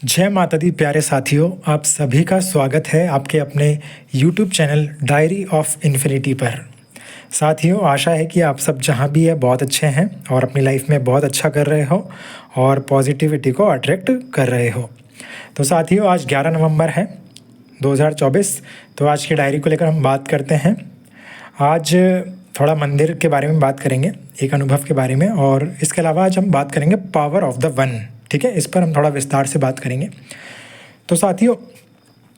जय माता दी प्यारे साथियों, आप सभी का स्वागत है आपके अपने YouTube channel diary of infinity पर। साथियों, आशा है कि आप सब जहाँ भी है बहुत अच्छे हैं और अपनी लाइफ में बहुत अच्छा कर रहे हो और पॉजिटिविटी को अट्रैक्ट कर रहे हो। तो साथियों, आज 11 नवंबर है 2024। तो आज की डायरी को लेकर हम बात करते हैं। आज थोड़ा मंदिर के बारे में बात करेंगे, एक अनुभव के बारे में, और इसके अलावा आज हम बात करेंगे पावर ऑफ द वन। ठीक है, इस पर हम थोड़ा विस्तार से बात करेंगे। तो साथियों,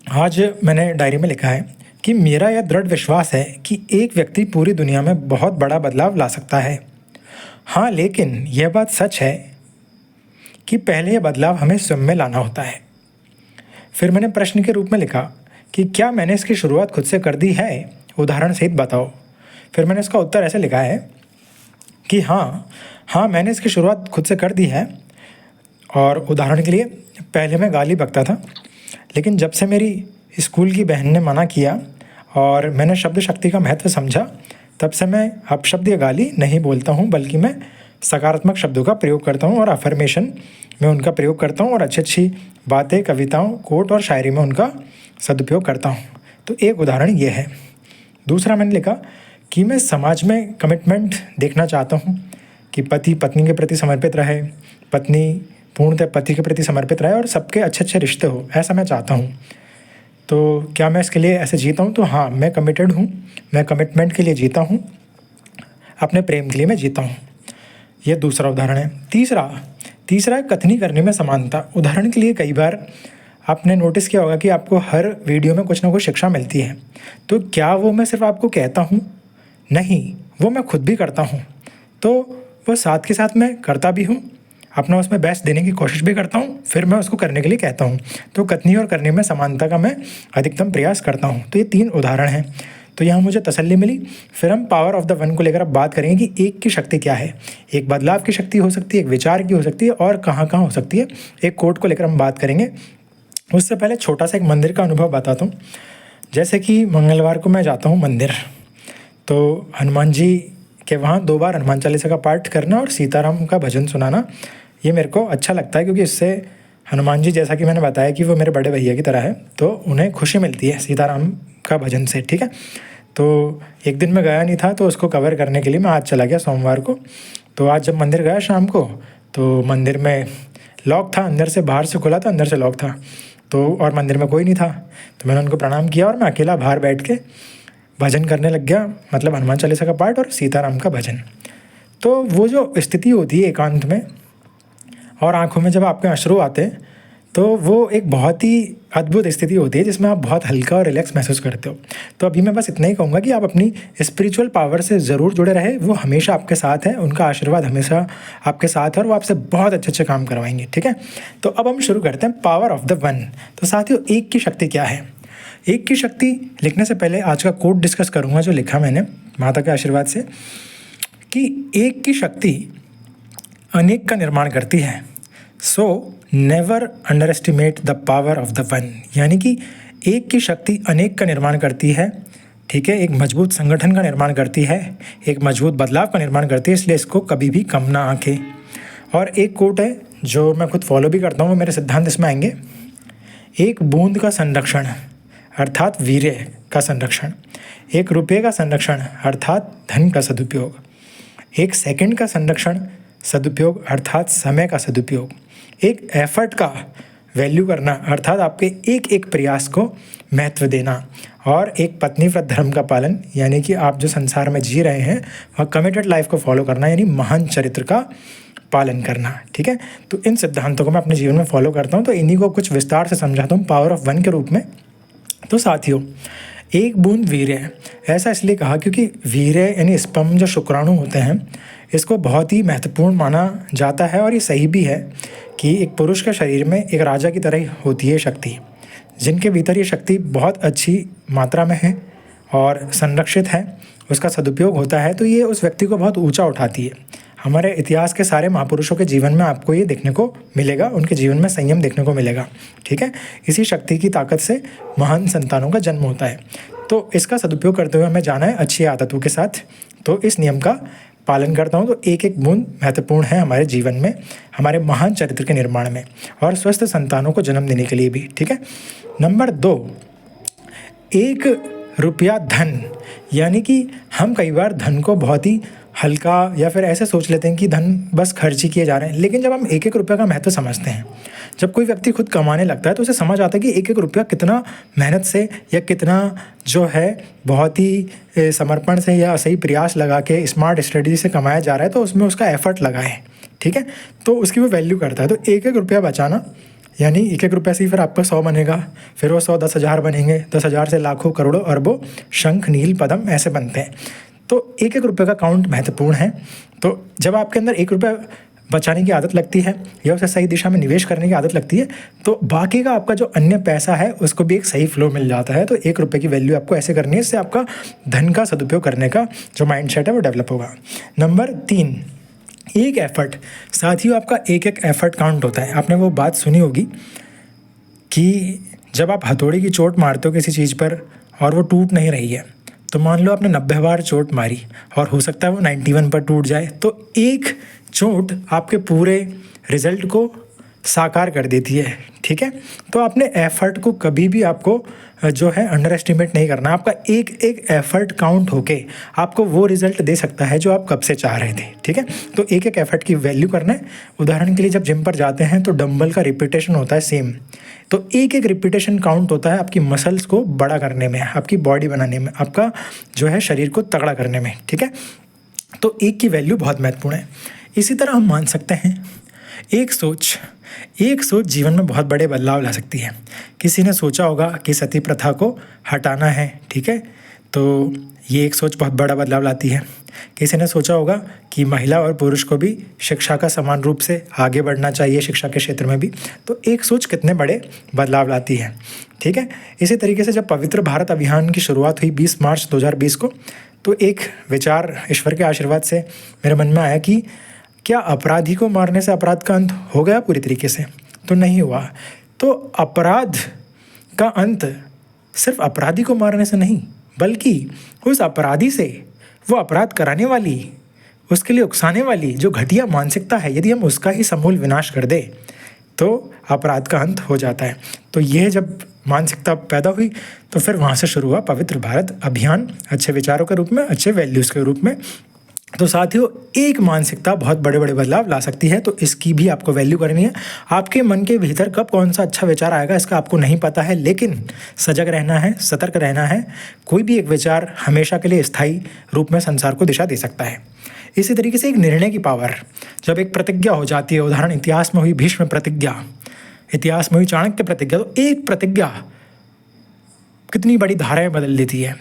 आज मैंने डायरी में लिखा है कि मेरा यह दृढ़ विश्वास है कि एक व्यक्ति पूरी दुनिया में बहुत बड़ा बदलाव ला सकता है। हाँ, लेकिन यह बात सच है कि पहले यह बदलाव हमें स्वयं में लाना होता है। फिर मैंने प्रश्न के रूप में लिखा कि क्या मैंने इसकी शुरुआत खुद से कर दी है, उदाहरण सहित बताओ। फिर मैंने इसका उत्तर ऐसे लिखा है कि हाँ, मैंने इसकी शुरुआत खुद से कर दी है। और उदाहरण के लिए, पहले मैं गाली बकता था, लेकिन जब से मेरी स्कूल की बहन ने मना किया और मैंने शब्द शक्ति का महत्व समझा, तब से मैं अपशब्द या गाली नहीं बोलता हूँ, बल्कि मैं सकारात्मक शब्दों का प्रयोग करता हूँ और अफर्मेशन में उनका प्रयोग करता हूँ और अच्छी अच्छी बातें, कविताओं, कोट और शायरी में उनका सदुपयोग करता हूँ। तो एक उदाहरण ये है। दूसरा मैंने लिखा कि मैं समाज में कमिटमेंट देखना चाहता हूँ कि पति पत्नी के प्रति समर्पित रहे, पत्नी पूर्णतः पति के प्रति समर्पित रहे और सबके अच्छे अच्छे रिश्ते हो, ऐसा मैं चाहता हूँ। तो क्या मैं इसके लिए ऐसे जीता हूँ? तो हाँ, मैं कमिटेड हूँ, मैं कमिटमेंट के लिए जीता हूँ, अपने प्रेम के लिए मैं जीता हूँ। ये दूसरा उदाहरण है। तीसरा है कथनी करने में समानता। उदाहरण के लिए, कई बार आपने नोटिस किया होगा कि आपको हर वीडियो में कुछ ना कुछ शिक्षा मिलती है। तो क्या वो मैं सिर्फ आपको कहता हूँ? नहीं, वो मैं खुद भी करता हूँ। तो वो साथ के साथ मैं करता भी हूँ, अपना उसमें बेस्ट देने की कोशिश भी करता हूँ, फिर मैं उसको करने के लिए कहता हूँ। तो कथनी और करने में समानता का मैं अधिकतम प्रयास करता हूँ। तो ये 3 उदाहरण हैं। तो यहाँ मुझे तसल्ली मिली। फिर हम पावर ऑफ द वन को लेकर अब बात करेंगे कि एक की शक्ति क्या है। एक बदलाव की शक्ति हो सकती है, एक विचार की हो सकती है, और कहाँ कहाँ हो सकती है। एक कोट को लेकर हम बात करेंगे। उससे पहले छोटा सा एक मंदिर का अनुभव बताता हूँ। जैसे कि मंगलवार को मैं जाता हूँ मंदिर, तो हनुमान जी के वहाँ 2 बार हनुमान चालीसा का पाठ करना और सीताराम का भजन सुनाना, ये मेरे को अच्छा लगता है, क्योंकि इससे हनुमान जी, जैसा कि मैंने बताया कि वो मेरे बड़े भैया की तरह है, तो उन्हें खुशी मिलती है सीताराम का भजन से। ठीक है, तो एक दिन मैं गया नहीं था, तो उसको कवर करने के लिए मैं आज चला गया सोमवार को। तो आज जब मंदिर गया शाम को, तो मंदिर में लॉक था, अंदर से, बाहर से खुला था, अंदर से लॉक था। तो और मंदिर में कोई नहीं था, तो मैंने उनको प्रणाम किया और मैं अकेला बाहर बैठ के भजन करने लग गया, मतलब हनुमान चालीसा का पाठ और सीताराम का भजन। तो वो जो स्थिति होती है एकांत में, और आँखों में जब आपके अश्रु आते हैं, तो वो एक बहुत ही अद्भुत स्थिति होती है जिसमें आप बहुत हल्का और रिलैक्स महसूस करते हो। तो अभी मैं बस इतना ही कहूँगा कि आप अपनी स्पिरिचुअल पावर से ज़रूर जुड़े रहे। वो हमेशा आपके साथ है, उनका आशीर्वाद हमेशा आपके साथ है और वो आपसे बहुत अच्छे अच्छे काम करवाएंगे। ठीक है, तो अब हम शुरू करते हैं पावर ऑफ द वन। तो साथियों, एक की शक्ति क्या है? एक की शक्ति लिखने से पहले आज का कोट डिस्कस करूँगा जो लिखा मैंने माता के आशीर्वाद से, कि एक की शक्ति अनेक का निर्माण करती है। So never under estimate the power of the one. यानी कि एक की शक्ति अनेक का निर्माण करती है। ठीक है, एक मजबूत संगठन का निर्माण करती है, एक मजबूत बदलाव का निर्माण करती है, इसलिए इसको कभी भी कम ना आंके। और एक कोट है जो मैं खुद फॉलो भी करता हूँ, मेरे सिद्धांत इसमें आएंगे। एक बूंद का संरक्षण अर्थात वीर्य का संरक्षण, एक रुपये का संरक्षण अर्थात धन का सदुपयोग, एक सेकंड का संरक्षण सदुपयोग अर्थात समय का सदुपयोग, एक एफर्ट का वैल्यू करना अर्थात आपके एक एक प्रयास को महत्व देना, और एक पत्नीव्रत धर्म का पालन, यानी कि आप जो संसार में जी रहे हैं वह कमिटेड लाइफ को फॉलो करना, यानी महान चरित्र का पालन करना। ठीक है, तो इन सिद्धांतों को मैं अपने जीवन में फॉलो करता हूँ। तो इन्हीं को कुछ विस्तार से समझाता हूँ पावर ऑफ वन के रूप में। तो साथियों, एक बूंद वीर्य, ऐसा इसलिए कहा क्योंकि वीर्य यानी स्पर्म जो शुक्राणु होते हैं, इसको बहुत ही महत्वपूर्ण माना जाता है। और ये सही भी है कि एक पुरुष के शरीर में एक राजा की तरह ही होती है शक्ति, जिनके भीतर ये शक्ति बहुत अच्छी मात्रा में है और संरक्षित है, उसका सदुपयोग होता है, तो ये उस व्यक्ति को बहुत ऊंचा उठाती है। हमारे इतिहास के सारे महापुरुषों के जीवन में आपको ये देखने को मिलेगा, उनके जीवन में संयम देखने को मिलेगा। ठीक है, इसी शक्ति की ताकत से महान संतानों का जन्म होता है। तो इसका सदुपयोग करते हुए हमें जाना है अच्छी आदतों के साथ। तो इस नियम का पालन करता हूँ तो एक एक बूंद महत्वपूर्ण है हमारे जीवन में, हमारे महान चरित्र के निर्माण में और स्वस्थ संतानों को जन्म देने के लिए भी। ठीक है। नंबर 2, 1 रुपया धन, यानी कि हम कई बार धन को बहुत ही हल्का या फिर ऐसे सोच लेते हैं कि धन बस खर्च ही किए जा रहे हैं। लेकिन जब हम एक एक रुपये का महत्व समझते हैं, जब कोई व्यक्ति खुद कमाने लगता है तो उसे समझ आता है कि एक एक रुपया कितना मेहनत से या कितना जो है बहुत ही समर्पण से या सही प्रयास लगा के स्मार्ट स्ट्रेटजी से कमाया जा रहा है, तो उसमें उसका एफर्ट लगा है। ठीक है, तो उसकी वो वैल्यू करता है। तो एक एक रुपया बचाना, यानी एक एक रुपये से ही फिर आपका 100 बनेगा, फिर वो 100 10,000 बनेंगे, 10,000 से लाखों करोड़ों अरबों शंख नील पद्म ऐसे बनते हैं। तो एक एक रुपये का काउंट महत्वपूर्ण है। तो जब आपके अंदर 1 रुपया बचाने की आदत लगती है या उसे सही दिशा में निवेश करने की आदत लगती है, तो बाकी का आपका जो अन्य पैसा है उसको भी एक सही फ्लो मिल जाता है। तो 1 रुपये की वैल्यू आपको ऐसे करनी है, इससे आपका धन का सदुपयोग करने का जो माइंडसेट है वो डेवलप होगा। Number 3, 1 effort. साथियों, आपका एक एक एफर्ट काउंट होता है। आपने वो बात सुनी होगी कि जब आप हथौड़ी की चोट मारते हो किसी चीज़ पर और वो टूट नहीं रही है, तो मान लो आपने 90 बार चोट मारी और हो सकता है वो 91 पर टूट जाए, तो एक चोट आपके पूरे रिजल्ट को साकार कर देती है। ठीक है, तो आपने एफर्ट को कभी भी आपको जो है अंडर एस्टिमेट नहीं करना। आपका एक एक एफर्ट काउंट होके आपको वो रिजल्ट दे सकता है जो आप कब से चाह रहे थे। ठीक है, तो एक एक एफर्ट की वैल्यू करना है। उदाहरण के लिए जब जिम पर जाते हैं तो डंबल का रिपीटेशन होता है सेम, तो एक एक रिपीटेशन काउंट होता है आपकी मसल्स को बड़ा करने में, आपकी बॉडी बनाने में, आपका जो है शरीर को तगड़ा करने में। ठीक है, तो एक की वैल्यू बहुत महत्वपूर्ण है। इसी तरह हम मान सकते हैं एक सोच जीवन में बहुत बड़े बदलाव ला सकती है। किसी ने सोचा होगा कि सती प्रथा को हटाना है। ठीक है, तो ये एक सोच बहुत बड़ा बदलाव लाती है। किसी ने सोचा होगा कि महिला और पुरुष को भी शिक्षा का समान रूप से आगे बढ़ना चाहिए, शिक्षा के क्षेत्र में भी। तो एक सोच कितने बड़े बदलाव लाती है। ठीक है, इसी तरीके से जब पवित्र भारत अभियान की शुरुआत हुई 20 मार्च 2020 को, तो एक विचार ईश्वर के आशीर्वाद से मेरे मन में आया कि क्या अपराधी को मारने से अपराध का अंत हो गया पूरी तरीके से? तो नहीं हुआ। तो अपराध का अंत सिर्फ अपराधी को मारने से नहीं, बल्कि उस अपराधी से वो अपराध कराने वाली, उसके लिए उकसाने वाली जो घटिया मानसिकता है, यदि हम उसका ही समूल विनाश कर दे तो अपराध का अंत हो जाता है। तो यह जब मानसिकता पैदा हुई तो फिर वहाँ से शुरू हुआ पवित्र भारत अभियान, अच्छे विचारों के रूप में, अच्छे वैल्यूज़ के रूप में। तो साथियों, एक मानसिकता बहुत बड़े बड़े बदलाव ला सकती है, तो इसकी भी आपको वैल्यू करनी है। आपके मन के भीतर कब कौन सा अच्छा विचार आएगा इसका आपको नहीं पता है, लेकिन सजग रहना है, सतर्क रहना है। कोई भी एक विचार हमेशा के लिए स्थायी रूप में संसार को दिशा दे सकता है। इसी तरीके से एक निर्णय की पावर, जब एक प्रतिज्ञा हो जाती है, उदाहरण इतिहास में हुई भीष्म प्रतिज्ञा, इतिहास में हुई चाणक्य प्रतिज्ञा, तो एक प्रतिज्ञा कितनी बड़ी धाराएं बदल देती है,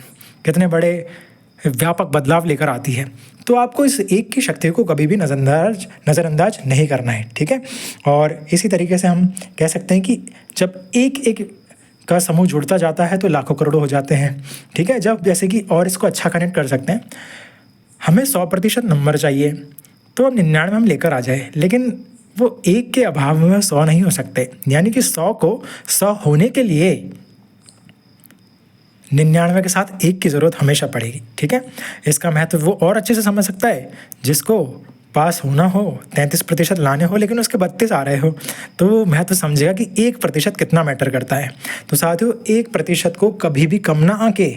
कितने बड़े व्यापक बदलाव लेकर आती है। तो आपको इस एक की शक्ति को कभी भी नज़रअंदाज नहीं करना है। ठीक है, और इसी तरीके से हम कह सकते हैं कि जब एक एक का समूह जुड़ता जाता है तो लाखों करोड़ों हो जाते हैं। ठीक है, जब जैसे कि और इसको अच्छा कनेक्ट कर सकते हैं, हमें 100% नंबर चाहिए तो अब 99 हम लेकर आ जाए, लेकिन वो एक के अभाव में 100 नहीं हो सकते। यानी कि 100 को 100 होने के लिए 99 के साथ 1 की ज़रूरत हमेशा पड़ेगी। ठीक है, इसका महत्व वो और अच्छे से समझ सकता है जिसको पास होना हो, 33% लाने हो, लेकिन उसके 32 आ रहे हो, तो वो महत्व समझेगा कि 1% कितना मैटर करता है। तो साथियों, 1% को कभी भी कम ना आके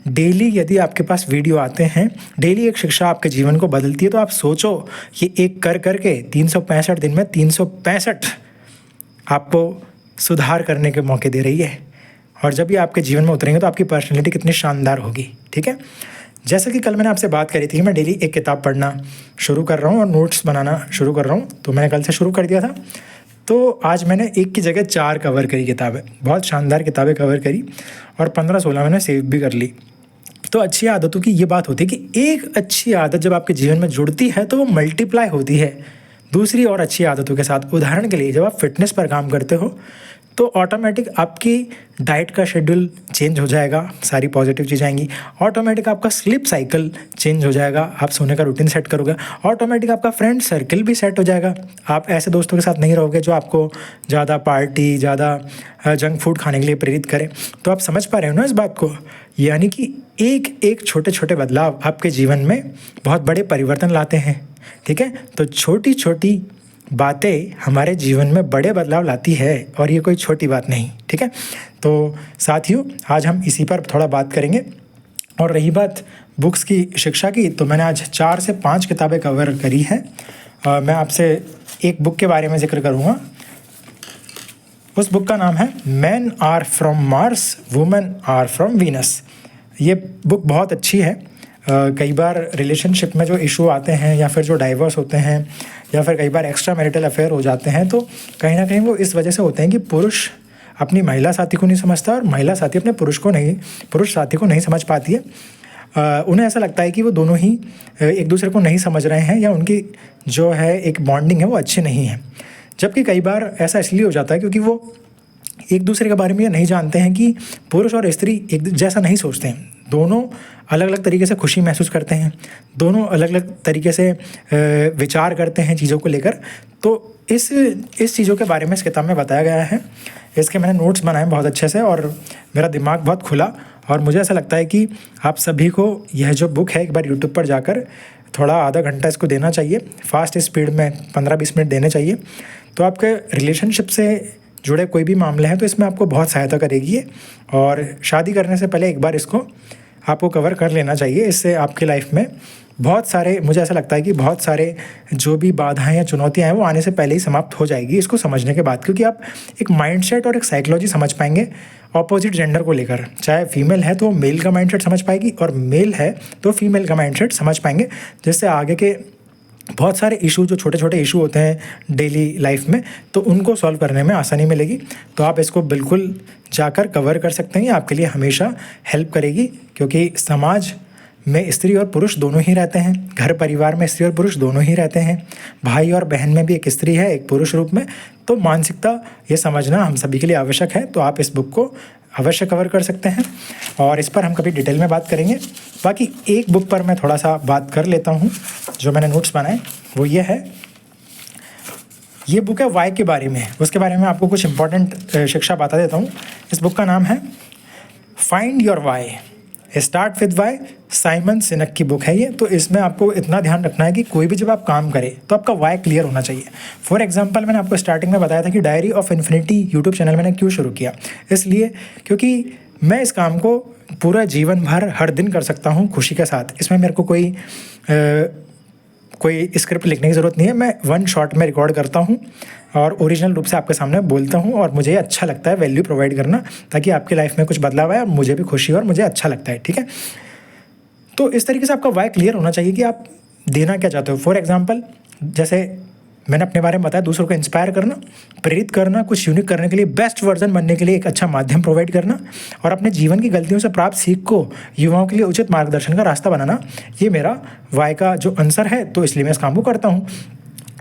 डेली यदि आपके पास वीडियो आते हैं, डेली एक शिक्षा आपके जीवन को बदलती है, तो आप सोचो ये एक कर करके 365 दिन में 365 आपको सुधार करने के मौके दे रही है। और जब ये आपके जीवन में उतरेंगे तो आपकी पर्सनैलिटी कितनी शानदार होगी। ठीक है, जैसे कि कल मैंने आपसे बात करी थी कि मैं डेली एक किताब पढ़ना शुरू कर रहा हूँ और नोट्स बनाना शुरू कर रहा हूँ, तो मैंने कल से शुरू कर दिया था। तो आज मैंने एक की जगह 4 कवर करी किताबें, बहुत शानदार किताबें कवर करी और 15-16 मैंने सेव भी कर ली। तो अच्छी आदतों की ये बात होती है कि एक अच्छी आदत जब आपके जीवन में जुड़ती है तो वो मल्टीप्लाई होती है दूसरी और अच्छी आदतों के साथ। उदाहरण के लिए जब आप फिटनेस पर काम करते हो तो ऑटोमेटिक आपकी डाइट का शेड्यूल चेंज हो जाएगा, सारी पॉजिटिव चीज़ें आएंगी। ऑटोमेटिक आपका स्लीप साइकिल चेंज हो जाएगा, आप सोने का रूटीन सेट करोगे। ऑटोमेटिक आपका फ्रेंड सर्किल भी सेट हो जाएगा, आप ऐसे दोस्तों के साथ नहीं रहोगे जो आपको ज़्यादा पार्टी, ज़्यादा जंक फूड खाने के लिए प्रेरित करें। तो आप समझ पा रहे हो ना इस बात को? यानी कि एक एक छोटे छोटे बदलाव आपके जीवन में बहुत बड़े परिवर्तन लाते हैं। ठीक है, तो छोटी छोटी बातें हमारे जीवन में बड़े बदलाव लाती है और ये कोई छोटी बात नहीं। ठीक है, तो साथियों आज हम इसी पर थोड़ा बात करेंगे। और रही बात बुक्स की शिक्षा की, तो मैंने आज 4 से 5 किताबें कवर करी हैं। मैं आपसे एक बुक के बारे में जिक्र करूँगा। उस बुक का नाम है men are from Mars, women are from Venus. ये बुक बहुत अच्छी है। कई बार रिलेशनशिप में जो इशू आते हैं या फिर जो डाइवोर्स होते हैं या फिर कई बार एक्स्ट्रा मैरिटल अफेयर हो जाते हैं, तो कहीं ना कहीं वो इस वजह से होते हैं कि पुरुष अपनी महिला साथी को नहीं समझता और महिला साथी अपने पुरुष साथी को नहीं समझ पाती है। उन्हें ऐसा लगता है कि वो दोनों ही एक दूसरे को नहीं समझ रहे हैं या उनकी जो है एक बॉन्डिंग है वो अच्छी नहीं है। जबकि कई बार ऐसा इसलिए हो जाता है क्योंकि वो एक दूसरे के बारे में ये नहीं जानते हैं कि पुरुष और स्त्री एक जैसा नहीं सोचते हैं। दोनों अलग अलग तरीके से खुशी महसूस करते हैं, दोनों अलग अलग तरीके से विचार करते हैं चीज़ों को लेकर। तो इस चीज़ों के बारे में इस किताब में बताया गया है। इसके मैंने नोट्स बनाए बहुत अच्छे से और मेरा दिमाग बहुत खुला। और मुझे ऐसा लगता है कि आप सभी को यह जो बुक है एक बार यूट्यूब पर जाकर थोड़ा आधा घंटा इसको देना चाहिए। फास्ट स्पीड में 15-20 मिनट देने चाहिए। तो आपके रिलेशनशिप से जुड़े कोई भी मामले हैं तो इसमें आपको बहुत सहायता करेगी। और शादी करने से पहले एक बार इसको आपको कवर कर लेना चाहिए। इससे आपकी लाइफ में बहुत सारे, मुझे ऐसा लगता है कि बहुत सारे जो भी बाधाएं या चुनौतियां हैं वो आने से पहले ही समाप्त हो जाएगी इसको समझने के बाद। क्योंकि आप एक माइंडसेट और एक साइकोलॉजी समझ पाएंगे ऑपोजिट जेंडर को लेकर। चाहे फीमेल है तो मेल का माइंडसेट समझ पाएगी और मेल है तो फीमेल का माइंडसेट समझ पाएंगे, जिससे आगे के बहुत सारे इशू, जो छोटे छोटे इशू होते हैं डेली लाइफ में, तो उनको सॉल्व करने में आसानी मिलेगी। तो आप इसको बिल्कुल जाकर कवर कर सकते हैं। आपके लिए हमेशा हेल्प करेगी क्योंकि समाज में स्त्री और पुरुष दोनों ही रहते हैं, घर परिवार में स्त्री और पुरुष दोनों ही रहते हैं, भाई और बहन में भी एक स्त्री है एक पुरुष रूप में। तो मानसिकता ये समझना हम सभी के लिए आवश्यक है। तो आप इस बुक को अवश्य कवर कर सकते हैं और इस पर हम कभी डिटेल में बात करेंगे। बाकी एक बुक पर मैं थोड़ा सा बात कर लेता हूँ जो मैंने नोट्स बनाए, वो ये है। ये बुक है वाई के बारे में। उसके बारे में आपको कुछ इंपॉर्टेंट शिक्षा बता देता हूँ। इस बुक का नाम है find your why, start with why. Simon Sinek की बुक है ये। तो इसमें आपको इतना ध्यान रखना है कि कोई भी जब आप काम करें तो आपका वाई क्लियर होना चाहिए। फॉर एग्जांपल मैंने आपको स्टार्टिंग में बताया था कि diary of infinity YouTube channel मैंने क्यों शुरू किया। इसलिए क्योंकि मैं इस काम को पूरा जीवन भर हर दिन कर सकता हूँ खुशी के साथ। इसमें मेरे को कोई स्क्रिप्ट लिखने की ज़रूरत नहीं है। मैं 1 शॉट में रिकॉर्ड करता हूँ और ओरिजिनल रूप से आपके सामने बोलता हूँ और मुझे अच्छा लगता है वैल्यू प्रोवाइड करना, ताकि आपकी लाइफ में कुछ बदलाव आए और मुझे भी खुशी और मुझे अच्छा लगता है। ठीक है, तो इस तरीके से आपका वाई क्लियर होना चाहिए कि आप देना क्या चाहते हो। फॉर एग्जांपल जैसे मैंने अपने बारे में बताया, दूसरों को इंस्पायर करना, प्रेरित करना, कुछ यूनिक करने के लिए, बेस्ट वर्जन बनने के लिए एक अच्छा माध्यम प्रोवाइड करना और अपने जीवन की गलतियों से प्राप्त सीख को युवाओं के लिए उचित मार्गदर्शन का रास्ता बनाना, ये मेरा वाई का जो आंसर है। तो इसलिए मैं इस काम को करता हूँ।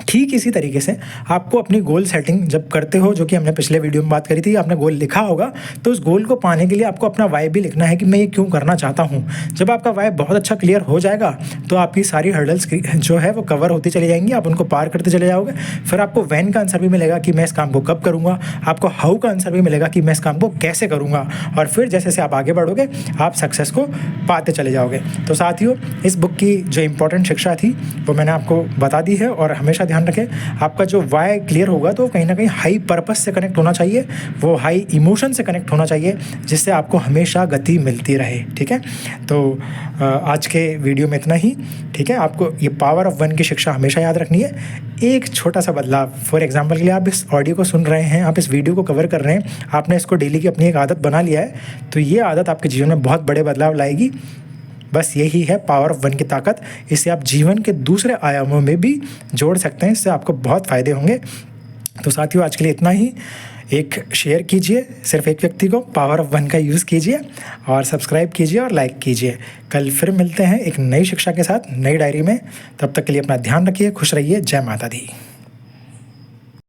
ठीक इसी तरीके से आपको अपनी गोल सेटिंग जब करते हो, जो कि हमने पिछले वीडियो में बात करी थी, आपने गोल लिखा होगा, तो उस गोल को पाने के लिए आपको अपना वाई भी लिखना है कि मैं ये क्यों करना चाहता हूँ। जब आपका वाई बहुत अच्छा क्लियर हो जाएगा तो आपकी सारी हर्डल्स जो है वो कवर होती चली जाएंगी, आप उनको पार करते चले जाओगे। फिर आपको व्हेन का आंसर भी मिलेगा कि मैं इस काम को कब करूँगा, आपको हाउ का आंसर भी मिलेगा कि मैं इस काम को कैसे करूँगा, और फिर जैसे जैसे आप आगे बढ़ोगे आप सक्सेस को पाते चले जाओगे। तो साथियों, इस बुक की जो इंपॉर्टेंट शिक्षा थी वो मैंने आपको बता दी है। और हमेशा ध्यान रखें, आपका जो वाई क्लियर होगा तो कहीं ना कहीं हाई पर्पस से कनेक्ट होना चाहिए, वो हाई इमोशन से कनेक्ट होना चाहिए, जिससे आपको हमेशा गति मिलती रहे। ठीक है, तो आज के वीडियो में इतना ही। ठीक है, आपको ये पावर ऑफ 1 की शिक्षा हमेशा याद रखनी है। एक छोटा सा बदलाव, फॉर एग्जांपल के लिए आप इस ऑडियो को सुन रहे हैं, आप इस वीडियो को कवर कर रहे हैं, आपने इसको डेली की अपनी एक आदत बना लिया है, तो ये आदत आपके जीवन में बहुत बड़े बदलाव लाएगी। बस यही है पावर ऑफ 1 की ताकत। इससे आप जीवन के दूसरे आयामों में भी जोड़ सकते हैं, इससे आपको बहुत फ़ायदे होंगे। तो साथियों, आज के लिए इतना ही। एक शेयर कीजिए सिर्फ एक व्यक्ति को, पावर ऑफ 1 का यूज़ कीजिए और सब्सक्राइब कीजिए और लाइक कीजिए। कल फिर मिलते हैं एक नई शिक्षा के साथ, नई डायरी में। तब तक के लिए अपना ध्यान रखिए, खुश रहिए। जय माता दी।